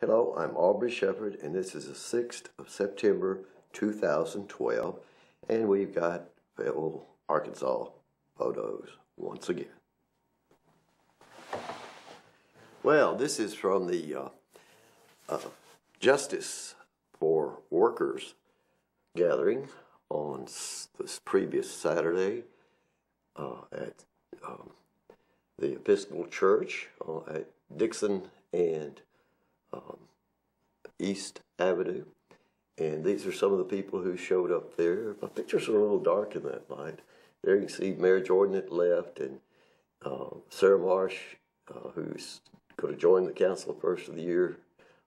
Hello, I'm Aubrey Shepherd, and this is the 6th of September 2012, and we've got Fayetteville, Arkansas photos once again. Well, this is from the Justice for Workers gathering on this previous Saturday at the Episcopal Church at Dixon and East Avenue, and these are some of the people who showed up there. My pictures are a little dark in that light. There you can see Mayor Jordan at left, and Sarah Marsh, who's going to join the Council first of the year,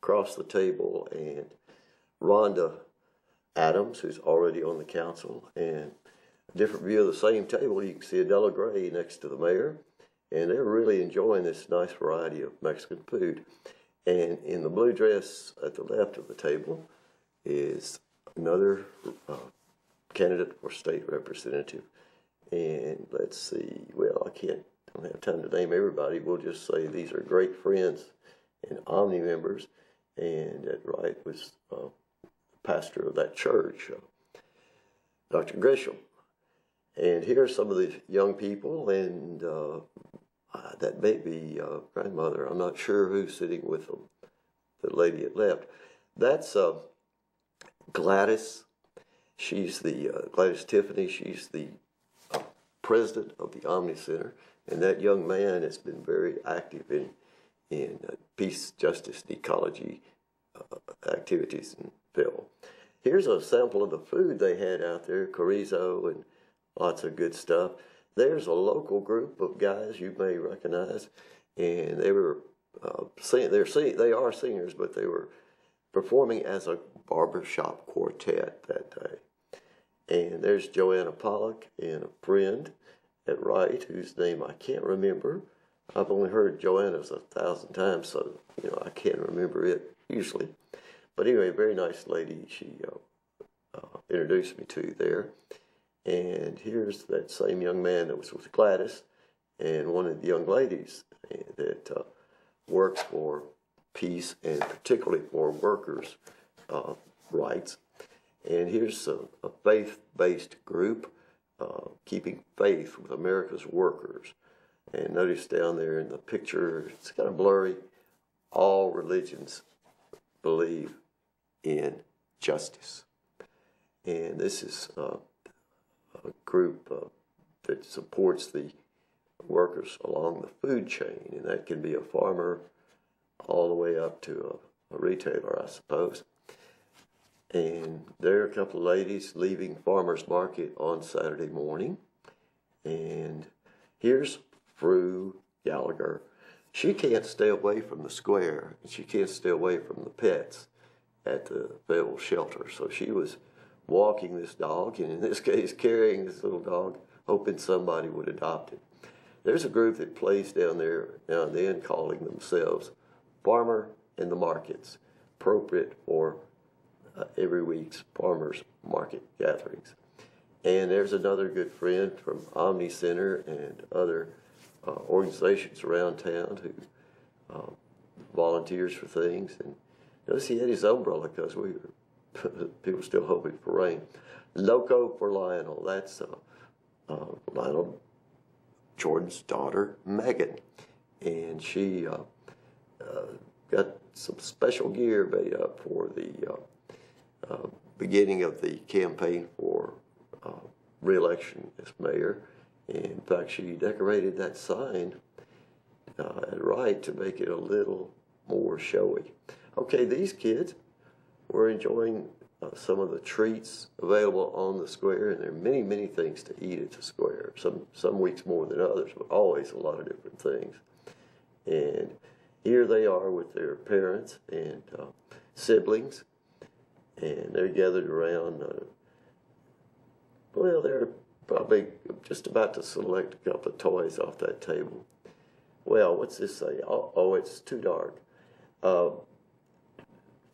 across the table, and Rhonda Adams, who's already on the council. And a different view of the same table, you can see Adela Gray next to the mayor, and they're really enjoying this nice variety of Mexican food. And in the blue dress at the left of the table is another candidate for state representative. And let's see, well, don't have time to name everybody. We'll just say these are great friends and Omni members. And at right was the pastor of that church, Dr. Grisham. And here are some of the young people, and that may be grandmother. I'm not sure who's sitting with them. The lady at left. That's Gladys. She's the Gladys Tiffany. She's the president of the Omni Center. And that young man has been very active in peace, justice, and ecology activities in Fayetteville. Here's a sample of the food they had out there, chorizo and lots of good stuff. There's a local group of guys you may recognize, and they were they are singers, but they were performing as a barbershop quartet that day. And there's Joanna Pollock and a friend at right, whose name I can't remember. I've only heard Joanna's 1,000 times, so I can't remember it usually. But anyway, a very nice lady she introduced me to there. And here's that same young man that was with Gladys, and one of the young ladies that works for peace and particularly for workers' rights. And here's a faith-based group keeping faith with America's workers. And notice down there in the picture, it's kind of blurry, all religions believe in justice. And this is a group that supports the workers along the food chain, and that can be a farmer all the way up to a retailer, I suppose. And there are a couple of ladies leaving farmers market on Saturday morning. And here's Fru Gallagher. She can't stay away from the square, and she can't stay away from the pets at the Fayetteville shelter. So she was walking this dog, and in this case carrying this little dog, hoping somebody would adopt it. There's a group that plays down there now and then, calling themselves Farmer in the Markets, appropriate for every week's farmers market gatherings. And there's another good friend from Omni Center and other organizations around town who volunteers for things. And notice he had his umbrella because we were people still hoping for rain. Loco for Lionel. That's Lionel Jordan's daughter, Megan. And she got some special gear made up for the beginning of the campaign for re-election as mayor. And in fact, she decorated that sign at right to make it a little more showy. Okay, these kids were enjoying some of the treats available on the square, and there are many, many things to eat at the square. Some weeks more than others, but always a lot of different things. And here they are with their parents and siblings, and they're gathered around. Well, they're probably just about to select a couple of toys off that table. Well, what's this say? Oh, it's too dark.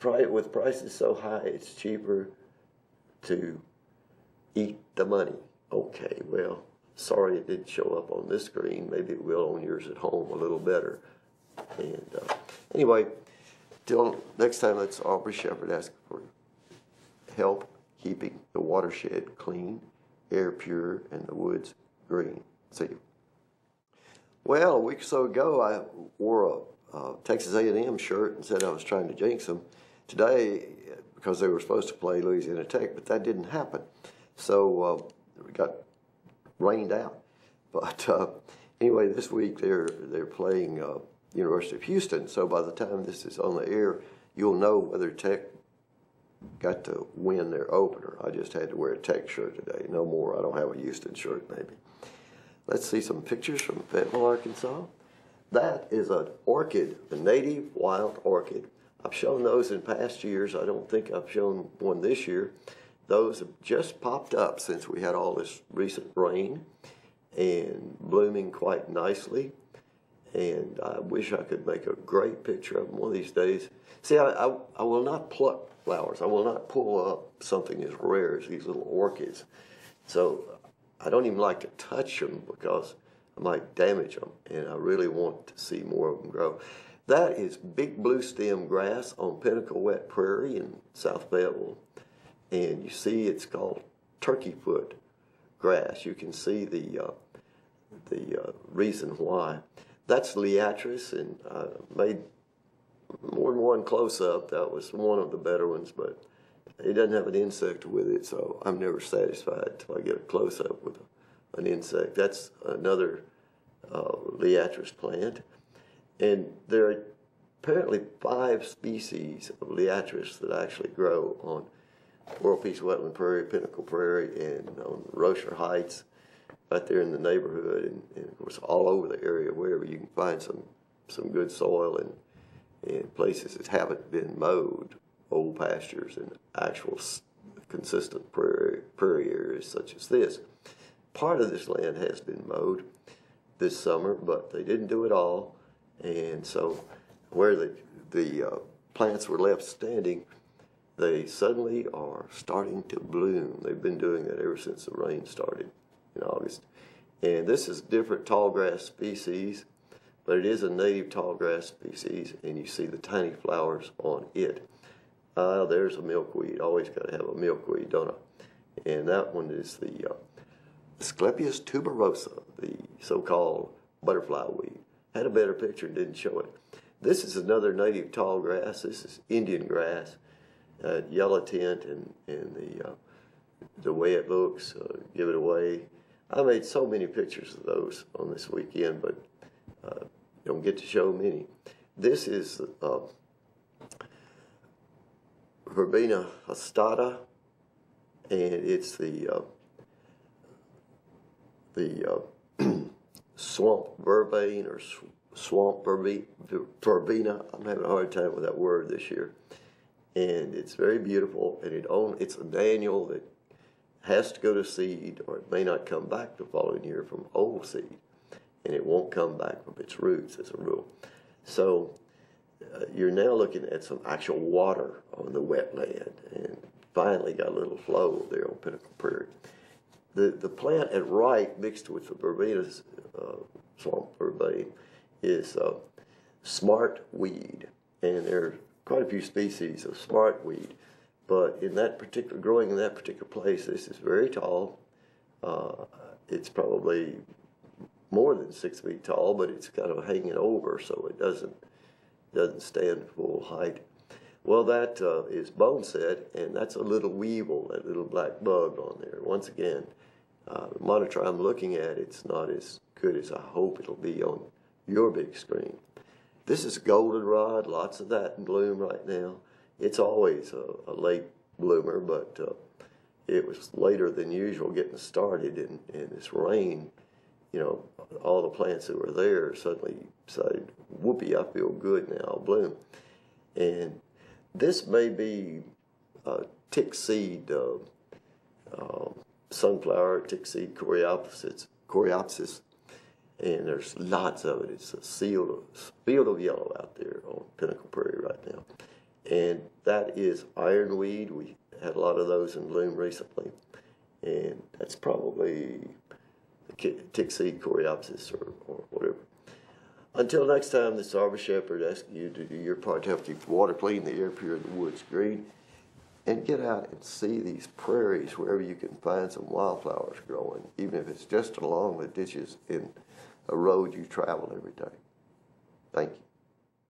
With prices so high, it's cheaper to eat the money. Okay, well, sorry it didn't show up on this screen. Maybe it will on yours at home a little better. And anyway, Till next time, that's Aubrey Shepherd asking for help keeping the watershed clean, air pure, and the woods green. See you. Well, a week or so ago, I wore a Texas A&M shirt and said I was trying to jinx them. Today, because they were supposed to play Louisiana Tech, but that didn't happen. So we got rained out. But anyway, this week they're playing University of Houston. So by the time this is on the air, you'll know whether Tech got to win their opener. I just had to wear a Tech shirt today. No more. I don't have a Houston shirt, maybe. Let's see some pictures from Fayetteville, Arkansas. That is an orchid, a native wild orchid. I've shown those in past years. I don't think I've shown one this year. Those have just popped up since we had all this recent rain and blooming quite nicely. And I wish I could make a great picture of them one of these days. See, I will not pluck flowers. I will not pull up something as rare as these little orchids. So I don't even like to touch them because I might damage them, and I really want to see more of them grow. That is big blue stem grass on Pinnacle Wet Prairie in South Fayetteville. And you see it's called turkey foot grass. You can see the reason why. That's Liatris, and I made more than one close-up. That was one of the better ones, but it doesn't have an insect with it, so I'm never satisfied until I get a close-up with an insect. That's another Liatris plant. And there are apparently 5 species of Liatris that actually grow on World Peace Wetland Prairie, Pinnacle Prairie, and on Rocher Heights, right there in the neighborhood, and of course all over the area, wherever you can find some good soil and places that haven't been mowed, old pastures and actual consistent prairie areas such as this. Part of this land has been mowed this summer, but they didn't do it all, and so where the plants were left standing, they suddenly are starting to bloom. They've been doing that ever since the rain started in August. And this is different tall grass species, but it is a native tall grass species, and you see the tiny flowers on it. There's a milkweed. Always got to have a milkweed, don't I? And that one is the Asclepias tuberosa, the so-called butterfly weed. Had a better picture and didn't show it. This is another native tall grass. This is Indian grass, yellow tint, and the way it looks, give it away. I made so many pictures of those on this weekend, but don't get to show many. This is Verbena hastata, and it's the swamp vervain or swamp verbena. I'm having a hard time with that word this year. And it's very beautiful, and it's an annual that has to go to seed, or it may not come back the following year from old seed, and it won't come back from its roots as a rule. So you're now looking at some actual water on the wetland, and finally got a little flow there on Pinnacle Prairie. The plant at right, mixed with the verbenas, swamp vervain, is smart weed, and there's quite a few species of smart weed, but growing in that particular place, this is very tall. It's probably more than 6 feet tall, but it's kind of hanging over, so it doesn't stand full height. Well, that is boneset, and that's a little weevil, that little black bug on there. Once again, the monitor I'm looking at, it's not as good as I hope it'll be on your big screen. This is goldenrod, lots of that in bloom right now. It's always a late bloomer, but it was later than usual getting started, and this rain, all the plants that were there suddenly decided, whoopee, I feel good now, I'll bloom. And this may be tick seed sunflower, tick seed coreopsis, and there's lots of it. It's a field of yellow out there on Pinnacle Prairie right now. And that is ironweed. We had a lot of those in bloom recently. And that's probably tick seed coreopsis or whatever. Until next time, this is Aubrey Shepherd asking you to do your part to help keep the water clean, the air pure, and the woods green. And get out and see these prairies wherever you can find some wildflowers growing, even if it's just along the ditches in a road you travel every day. Thank you.